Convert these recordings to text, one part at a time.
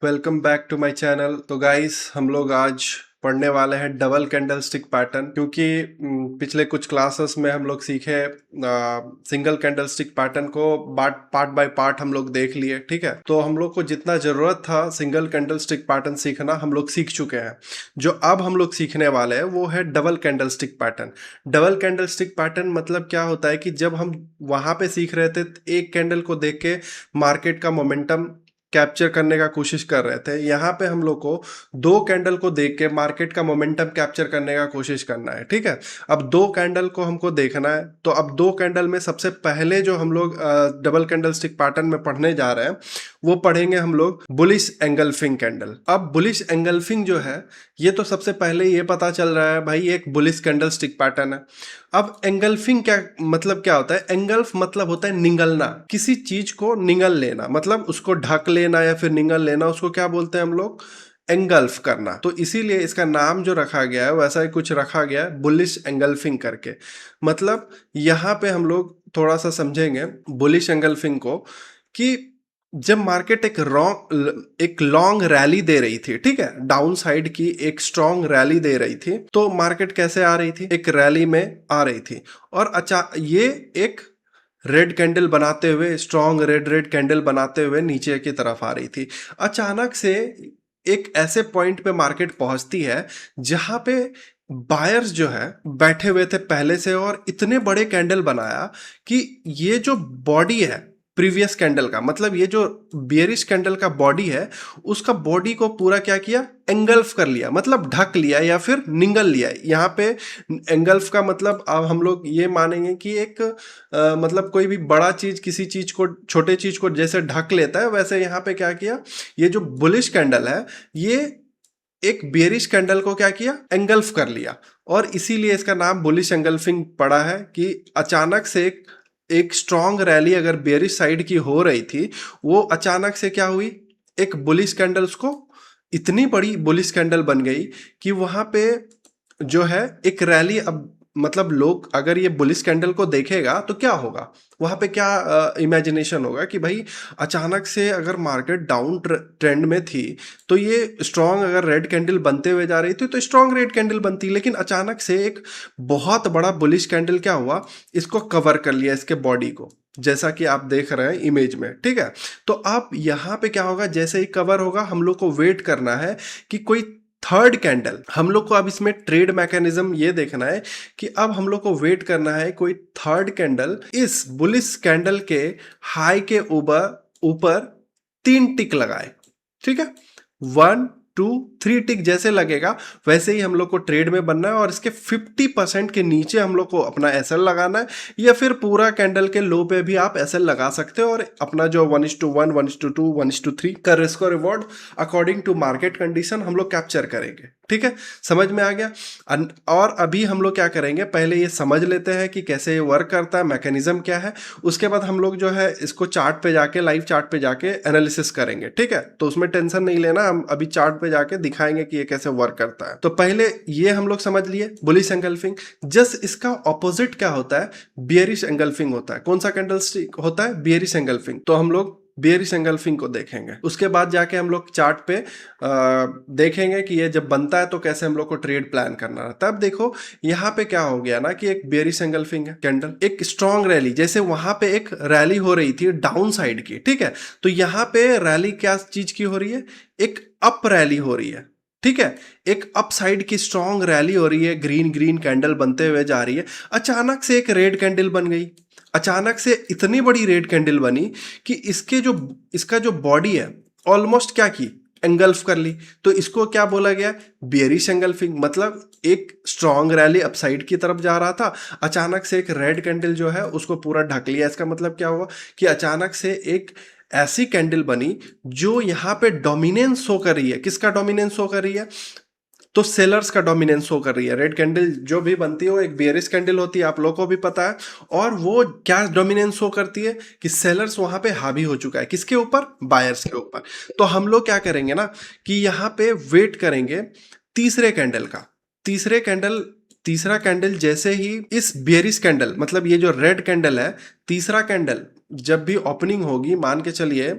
Welcome back to my channel. तो guys हम लोग आज पढ़ने वाले हैं डबल कैंडल स्टिक पैटर्न, क्योंकि पिछले कुछ क्लासेस में हम लोग सीखे सिंगल कैंडल स्टिक पैटर्न को पार्ट बाय पार्ट हम लोग देख लिए। ठीक है, तो हम लोग को जितना ज़रूरत था सिंगल कैंडल स्टिक पैटर्न सीखना हम लोग सीख चुके हैं। जो अब हम लोग सीखने वाले हैं वो है double candle stick pattern. Double candle stick pattern मतलब क्या होता है कि जब हम वहाँ पे सीख रहे थे एक कैंडल को देख के मार्केट का मोमेंटम कैप्चर करने का कोशिश कर रहे थे, यहाँ पे हम लोग को दो कैंडल को देख के मार्केट का मोमेंटम कैप्चर करने का कोशिश करना है। ठीक है, अब दो कैंडल को हमको देखना है। तो अब दो कैंडल में सबसे पहले जो हम लोग डबल कैंडल स्टिक पैटर्न में पढ़ने जा रहे हैं वो पढ़ेंगे हम लोग बुलिश एंगल्फिंग कैंडल। अब बुलिश एंगल्फिंग जो है ये तो सबसे पहले ये पता चल रहा है भाई एक बुलिश कैंडल स्टिक पैटर्न है। अब एंगल्फिंग क्या मतलब क्या होता है? एंगल्फ मतलब होता है निगलना, किसी चीज को निगल लेना, मतलब उसको ढक लेना या फिर निगल लेना, उसको क्या बोलते हैं हम लोग? एंगल्फ करना। तो इसीलिए इसका नाम जो रखा गया है वैसा ही कुछ रखा गया है, बुलिश एंगल्फिंग करके। मतलब यहाँ पे हम लोग थोड़ा सा समझेंगे बुलिश एंगल्फिंग को कि जब मार्केट एक लॉन्ग रैली दे रही थी, ठीक है, डाउन साइड की एक स्ट्रॉन्ग रैली दे रही थी, तो मार्केट कैसे आ रही थी? एक रैली में आ रही थी और ये एक रेड कैंडल बनाते हुए, स्ट्रॉन्ग रेड कैंडल बनाते हुए नीचे की तरफ आ रही थी। अचानक से एक ऐसे पॉइंट पे मार्केट पहुंचती है जहां पे बायर्स जो है बैठे हुए थे पहले से और इतने बड़े कैंडल बनाया कि ये जो बॉडी है प्रीवियस कैंडल का, मतलब ये जो बियरिश कैंडल का बॉडी है उसका बॉडी को पूरा क्या किया? एंगल्फ कर लिया, मतलब ढक लिया या फिर निगल लिया। यहाँ पे एंगल्फ का मतलब अब हम लोग ये मानेंगे कि एक मतलब कोई भी बड़ा चीज किसी चीज को, छोटे चीज को जैसे ढक लेता है, वैसे यहाँ पे क्या किया? ये जो बुलिश कैंडल है ये एक बेरिश कैंडल को क्या किया? एंगल्फ कर लिया। और इसीलिए इसका नाम बुलिश एंगल्फिंग पड़ा है कि अचानक से एक स्ट्रॉन्ग रैली अगर बेरिश साइड की हो रही थी, वो अचानक से क्या हुई? एक बुलिश कैंडल्स को, इतनी बड़ी बुलिश कैंडल बन गई कि वहां पे जो है एक रैली, अब मतलब लोग अगर ये बुलिश कैंडल को देखेगा तो क्या होगा? वहां पे क्या इमेजिनेशन होगा कि भाई अचानक से अगर मार्केट डाउन ट्रेंड में थी तो ये स्ट्रॉन्ग अगर रेड कैंडल बनते हुए जा रही थी तो स्ट्रॉन्ग रेड कैंडल बनती, लेकिन अचानक से एक बहुत बड़ा बुलिश कैंडल क्या हुआ? इसको कवर कर लिया, इसके बॉडी को, जैसा कि आप देख रहे हैं इमेज में। ठीक है, तो अब यहाँ पे क्या होगा? जैसे ही कवर होगा हम लोग को वेट करना है कि कोई थर्ड कैंडल, हम लोग को अब इसमें ट्रेड मैकेनिज्म ये देखना है कि अब हम लोग को वेट करना है कोई थर्ड कैंडल इस बुलिश कैंडल के हाई के ऊपर ऊपर 3 टिक लगाए। ठीक है, 1 2 3 टिक जैसे लगेगा वैसे ही हम लोग को ट्रेड में बनना है और इसके 50% के नीचे हम लोग को अपना एसएल लगाना है, या फिर पूरा कैंडल के लो पे भी आप एसएल लगा सकते हो और अपना जो 1:1 1:2 1:3 का रिस्क और reward according to market condition हम लोग कैप्चर करेंगे। ठीक है, समझ में आ गया? और अभी हम लोग क्या करेंगे, पहले ये समझ लेते हैं कि कैसे ये वर्क करता है, मैकेनिज्म क्या है। उसके बाद हम लोग जो है इसको चार्ट पे जाके, लाइव चार्ट पे जाके एनालिसिस करेंगे। ठीक है, तो उसमें टेंशन नहीं लेना, हम अभी चार्ट पे जाके दिखाएंगे कि ये कैसे वर्क करता है। तो पहले ये हम लोग समझ लिए बुलिश एंगल्फिंग। जस्ट इसका ऑपोजिट क्या होता है? बियरिश एंगल्फिंग होता है। कौन सा कैंडल स्टिक होता है? Bearish engulfing. तो हम लोग बियरिश एंगल्फिंग को देखेंगे, उसके बाद जाके हम लोग चार्ट पे देखेंगे कि ये जब बनता है तो कैसे हम लोग को ट्रेड प्लान करना है। तब देखो यहाँ पे क्या हो गया ना कि एक बियरिश एंगल्फिंग है कैंडल, एक स्ट्रॉन्ग रैली, जैसे वहां पे एक रैली हो रही थी डाउन साइड की। ठीक है, तो यहाँ पे रैली क्या चीज की हो रही है? एक अप रैली हो रही है। ठीक है, एक अप साइड की स्ट्रॉन्ग रैली हो रही है, ग्रीन ग्रीन कैंडल बनते हुए जा रही है। अचानक से एक रेड कैंडल बन गई, अचानक से इतनी बड़ी रेड कैंडल बनी कि इसका जो बॉडी है ऑलमोस्ट क्या की? एंगल्फ कर ली। तो इसको क्या बोला गया? Bearish engulfing. मतलब एक स्ट्रॉन्ग रैली अपसाइड की तरफ जा रहा था, अचानक से एक रेड कैंडल जो है उसको पूरा ढक लिया। इसका मतलब क्या हुआ कि अचानक से एक ऐसी कैंडल बनी जो यहाँ पे डोमिनेंस शो कर रही है। किसका डोमिनेंस शो कर रही है? तो सेलर्स का डोमिनेंस शो कर रही है। रेड कैंडल जो भी बनती है वो एक बेयरिश कैंडल होती है, आप लोगों को भी पता है। और वो क्या डोमिनेंस शो करती है कि सेलर्स वहां पे हावी हो चुका है। किसके ऊपर? बायर्स के ऊपर। तो हम लोग क्या करेंगे ना कि यहाँ पे वेट करेंगे तीसरे कैंडल का। तीसरा कैंडल जैसे ही इस बेयरिश कैंडल, मतलब ये जो रेड कैंडल है, तीसरा कैंडल जब भी ओपनिंग होगी, मान के चलिए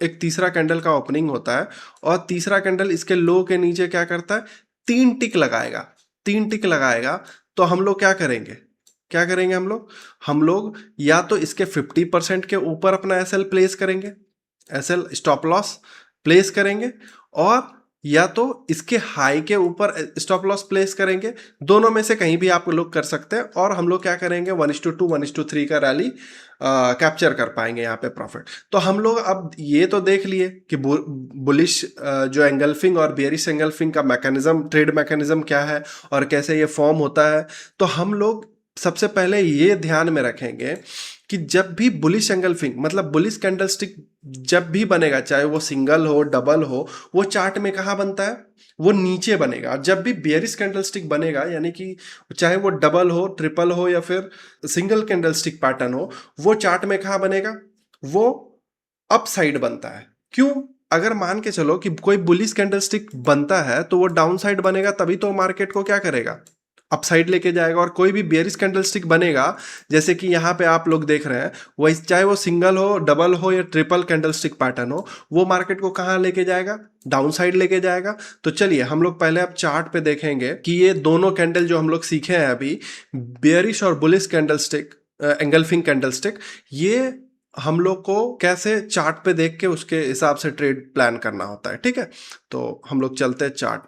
एक तीसरा कैंडल का ओपनिंग होता है और तीसरा कैंडल इसके लो के नीचे क्या करता है, 3 टिक लगाएगा। 3 टिक लगाएगा तो हम लोग क्या करेंगे, क्या करेंगे हम लोग या तो इसके 50% के ऊपर अपना एसएल प्लेस करेंगे, एसएल स्टॉप लॉस प्लेस करेंगे, और या तो इसके हाई के ऊपर स्टॉप लॉस प्लेस करेंगे। दोनों में से कहीं भी आप लोग कर सकते हैं। और हम लोग क्या करेंगे, 1:2 1:3 का रैली कैप्चर कर पाएंगे यहाँ पे प्रॉफिट। तो हम लोग अब ये तो देख लिए कि बुलिश जो एंगल्फिंग और बेयरिश एंगल्फिंग का मैकेनिज्म, ट्रेड मैकेनिज्म क्या है और कैसे ये फॉर्म होता है। तो हम लोग सबसे पहले ये ध्यान में रखेंगे कि जब भी बुलिश एंगल्फिंग मतलब बुलिश कैंडलस्टिक जब भी बनेगा, चाहे वो सिंगल हो डबल हो, वो चार्ट में कहाँ बनता है, वो नीचे बनेगा। और जब भी बेयरिश कैंडलस्टिक बनेगा, यानी कि चाहे वो डबल हो, ट्रिपल हो या फिर सिंगल कैंडलस्टिक पैटर्न हो, वो चार्ट में कहाँ बनेगा, वो अप साइड बनता है। क्यों? अगर मान के चलो कि कोई बुलिश कैंडलस्टिक बनता है तो वो डाउन साइड बनेगा, तभी तो मार्केट को क्या करेगा, अपसाइड लेके जाएगा। और कोई भी बेयरिश कैंडलस्टिक बनेगा, जैसे कि यहाँ पे आप लोग देख रहे हैं, वही चाहे वो सिंगल हो डबल हो या ट्रिपल कैंडलस्टिक पैटर्न हो, वो मार्केट को कहाँ लेके जाएगा, डाउन साइड लेके जाएगा। तो चलिए हम लोग पहले अब चार्ट पे देखेंगे कि ये दोनों कैंडल जो हम लोग सीखे हैं अभी, बेयरिश और बुलिश कैंडलस्टिक, एंगल्फिंग कैंडलस्टिक, ये हम लोग को कैसे चार्ट पे देख के उसके हिसाब से ट्रेड प्लान करना होता है। ठीक है, तो हम लोग चलते हैं चार्ट।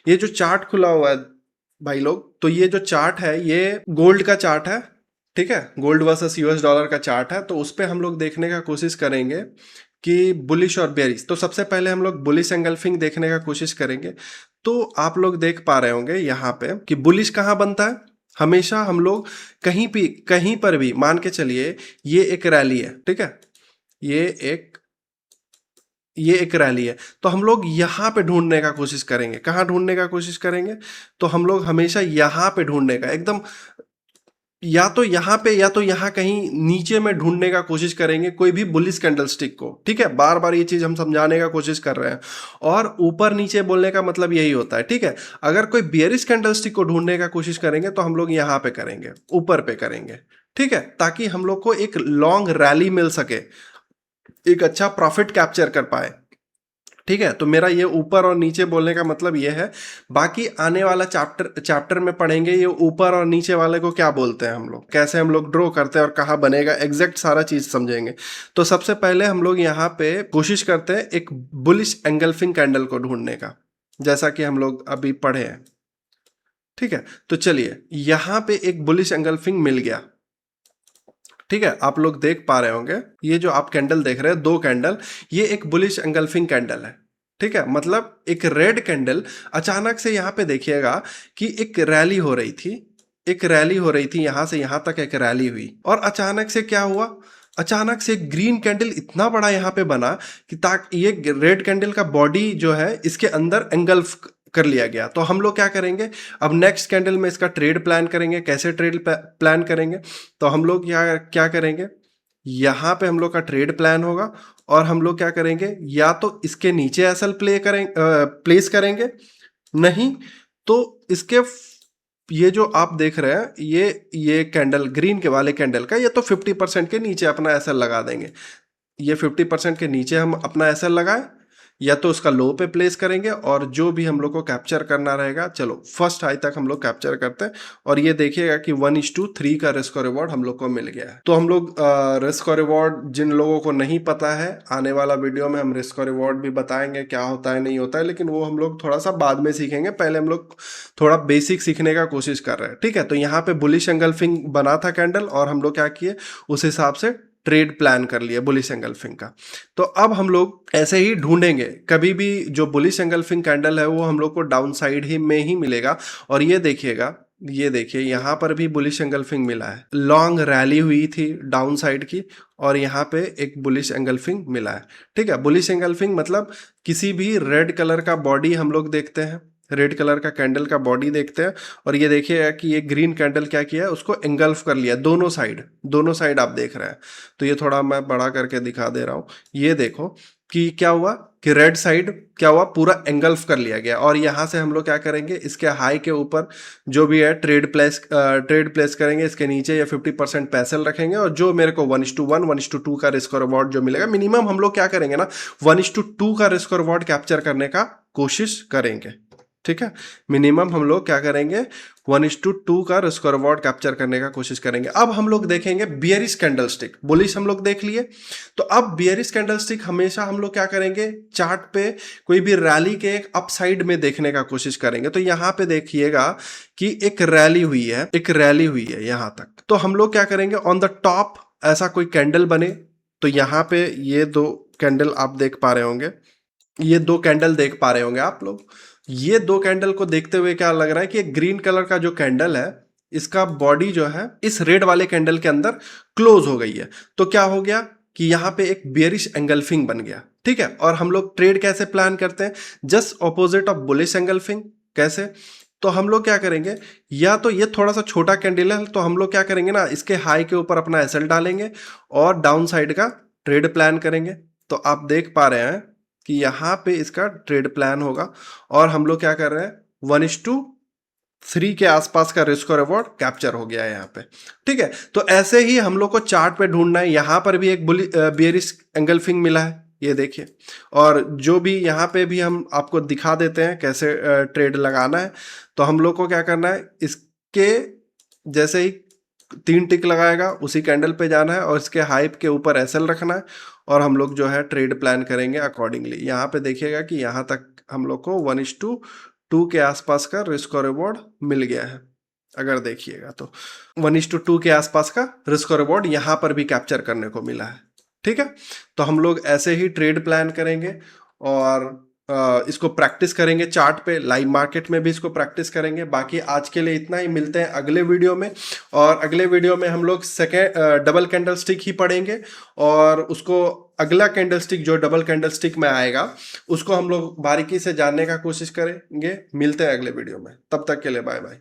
ये जो चार्ट खुला हुआ है भाई लोग, तो ये जो चार्ट है ये गोल्ड का चार्ट है। ठीक है, गोल्ड वर्सेस यूएस डॉलर का चार्ट है। तो उस पर हम लोग देखने का कोशिश करेंगे कि बुलिश और बेयरिश। तो सबसे पहले हम लोग बुलिश एंगल्फिंग देखने का कोशिश करेंगे। तो आप लोग देख पा रहे होंगे यहाँ पे कि बुलिश कहाँ बनता है, हमेशा हम लोग कहीं पर भी मान के चलिए ये एक रैली है। ठीक है, ये एक रैली है, तो हम लोग यहाँ पे ढूंढने का कोशिश करेंगे। कहाँ ढूंढने का कोशिश करेंगे, तो हम लोग हमेशा यहाँ पे ढूंढने का, एकदम या तो यहाँ पे या तो यहाँ कहीं नीचे में ढूंढने का कोशिश करेंगे कोई भी बुलिश कैंडलस्टिक को। ठीक है, बार बार ये चीज हम समझाने का कोशिश कर रहे हैं, और ऊपर नीचे बोलने का मतलब यही होता है। ठीक है, अगर कोई बेयरिश कैंडलस्टिक को ढूंढने का कोशिश करेंगे तो हम लोग यहाँ पे करेंगे, ऊपर पे करेंगे। ठीक है, ताकि हम लोग को एक लॉन्ग रैली मिल सके, एक अच्छा प्रॉफिट कैप्चर कर पाए। ठीक है, तो मेरा ये ऊपर और नीचे बोलने का मतलब ये है। बाकी आने वाला चैप्टर में पढ़ेंगे ये ऊपर और नीचे वाले को क्या बोलते हैं हम लोग, कैसे हम लोग ड्रॉ करते हैं और कहाँ बनेगा, एग्जैक्ट सारा चीज समझेंगे। तो सबसे पहले हम लोग यहाँ पे कोशिश करते हैं एक बुलिश एंगल्फिंग कैंडल को ढूंढने का, जैसा कि हम लोग अभी पढ़े हैं। ठीक है, तो चलिए यहाँ पे एक बुलिश एंगल्फिंग मिल गया। ठीक है, आप लोग देख पा रहे होंगे ये जो आप कैंडल देख रहे हैं, 2 कैंडल, ये एक बुलिश एंगल्फिंग कैंडल है। ठीक है, मतलब एक रेड कैंडल अचानक से यहाँ पे देखिएगा कि एक रैली हो रही थी, एक रैली हो रही थी, यहां से यहां तक एक रैली हुई, और अचानक से क्या हुआ, अचानक से ग्रीन कैंडल इतना बड़ा यहाँ पे बना कि ताकि ये रेड कैंडल का बॉडी जो है इसके अंदर एंगल्फ कर लिया गया। तो हम लोग क्या करेंगे, अब नेक्स्ट कैंडल में इसका ट्रेड प्लान करेंगे। कैसे ट्रेड प्लान करेंगे, तो हम लोग क्या क्या करेंगे, यहाँ पे हम लोग का ट्रेड प्लान होगा, और हम लोग क्या करेंगे, या तो इसके नीचे एसएल प्लेस करेंगे, नहीं तो इसके ये जो आप देख रहे हैं ये कैंडल ग्रीन के वाले कैंडल का, ये तो 50% के नीचे अपना एसएल लगा देंगे। ये 50% के नीचे हम अपना एसएल लगाए, या तो उसका लो पे प्लेस करेंगे, और जो भी हम लोग को कैप्चर करना रहेगा, चलो फर्स्ट हाई तक हम लोग कैप्चर करते हैं। और ये देखिएगा कि 1:3 का रिस्क और रिवॉर्ड हम लोग को मिल गया है। तो हम लोग रिस्क और रिवॉर्ड जिन लोगों को नहीं पता है, आने वाला वीडियो में हम रिस्क और रिवॉर्ड भी बताएंगे क्या होता है नहीं होता है, लेकिन वो हम लोग थोड़ा सा बाद में सीखेंगे। पहले हम लोग थोड़ा बेसिक सीखने का कोशिश कर रहे हैं। ठीक है, तो यहाँ पे बुलिश एंगल्फिंग बना था कैंडल, और हम लोग क्या किए, उस हिसाब से ट्रेड प्लान कर लिया बुलिश एंगल्फिंग का। तो अब हम लोग ऐसे ही ढूंढेंगे, कभी भी जो बुलिश एंगल्फिंग कैंडल है वो हम लोग को डाउन साइड ही में ही मिलेगा। और ये देखिएगा, ये देखिए यहाँ पर भी बुलिश एंगल्फिंग मिला है, लॉन्ग रैली हुई थी डाउन साइड की, और यहाँ पे एक बुलिश एंगल्फिंग मिला है। ठीक है, बुलिश एंगल्फिंग मतलब किसी भी रेड कलर का बॉडी हम लोग देखते हैं, रेड कलर का कैंडल का बॉडी देखते हैं, और ये देखिएगा कि ये ग्रीन कैंडल क्या किया है, उसको एंगल्फ कर लिया दोनों साइड, दोनों साइड आप देख रहे हैं। तो ये थोड़ा मैं बड़ा करके दिखा दे रहा हूँ, ये देखो कि क्या हुआ कि रेड साइड क्या हुआ, पूरा एंगल्फ कर लिया गया। और यहाँ से हम लोग क्या करेंगे, इसके हाई के ऊपर जो भी है ट्रेड प्लेस करेंगे, इसके नीचे या 50% पैसल रखेंगे, और जो मेरे को 1:1 1:2 का रिस्क और रिवॉर्ड जो मिलेगा, मिनिमम हम लोग क्या करेंगे ना 1:2 का रिस्क और रिवॉर्ड कैप्चर करने का कोशिश करेंगे। ठीक है, मिनिमम हम लोग क्या करेंगे 1:2 का रिस्क और रिवॉर्ड कैप्चर करने का कोशिश करेंगे। अब हम लोग देखेंगे बियरिश कैंडलस्टिक, बुलिश हम लोग देख लिए। तो अब बियरिश कैंडलस्टिक हमेशा हम लोग क्या करेंगे, चार्ट पे कोई भी रैली के एक अपसाइड में देखने का कोशिश करेंगे। तो यहाँ पे देखिएगा कि एक रैली हुई है यहाँ तक। तो हम लोग क्या करेंगे, ऑन द टॉप ऐसा कोई कैंडल बने। तो यहाँ पे ये दो कैंडल आप देख पा रहे होंगे, ये दो कैंडल देख पा रहे होंगे आप लोग। ये दो कैंडल को देखते हुए क्या लग रहा है कि एक ग्रीन कलर का जो कैंडल है, इसका बॉडी जो है इस रेड वाले कैंडल के अंदर क्लोज हो गई है। तो क्या हो गया कि यहाँ पे एक बेयरिश एंगल्फिंग बन गया। ठीक है, और हम लोग ट्रेड कैसे प्लान करते हैं, just opposite of bullish engulfing. कैसे, तो हम लोग क्या करेंगे, या तो ये थोड़ा सा छोटा कैंडल है, तो हम लोग क्या करेंगे ना, इसके हाई के ऊपर अपना एसएल डालेंगे और डाउन साइड का ट्रेड प्लान करेंगे। तो आप देख पा रहे हैं कि यहाँ पे इसका ट्रेड प्लान होगा, और हम लोग क्या कर रहे हैं 1:3 के आसपास का रिस्क और रिवॉर्ड कैप्चर हो गया है यहाँ पे। ठीक है, तो ऐसे ही हम लोग को चार्ट पे ढूंढना है। यहाँ पर भी एक बियरिश एंगल्फिंग मिला है, ये देखिए। और जो भी यहाँ पे भी हम आपको दिखा देते हैं कैसे ट्रेड लगाना है। तो हम लोग को क्या करना है, इसके जैसे ही 3 टिक लगाएगा उसी कैंडल पे जाना है, और इसके हाइप के ऊपर एसएल रखना है, और हम लोग जो है ट्रेड प्लान करेंगे अकॉर्डिंगली। यहाँ पे देखिएगा कि यहाँ तक हम लोग को 1:2 के आसपास का रिस्क और रिवॉर्ड मिल गया है। अगर देखिएगा तो 1:2 के आसपास का रिस्क और रिवॉर्ड यहाँ पर भी कैप्चर करने को मिला है। ठीक है, तो हम लोग ऐसे ही ट्रेड प्लान करेंगे, और इसको प्रैक्टिस करेंगे चार्ट पे, लाइव मार्केट में भी इसको प्रैक्टिस करेंगे। बाकी आज के लिए इतना ही, मिलते हैं अगले वीडियो में। और अगले वीडियो में हम लोग डबल कैंडल स्टिक ही पढ़ेंगे, और उसको अगला कैंडल स्टिक जो डबल कैंडल स्टिक में आएगा उसको हम लोग बारीकी से जानने का कोशिश करेंगे। मिलते हैं अगले वीडियो में, तब तक के लिए बाय बाय।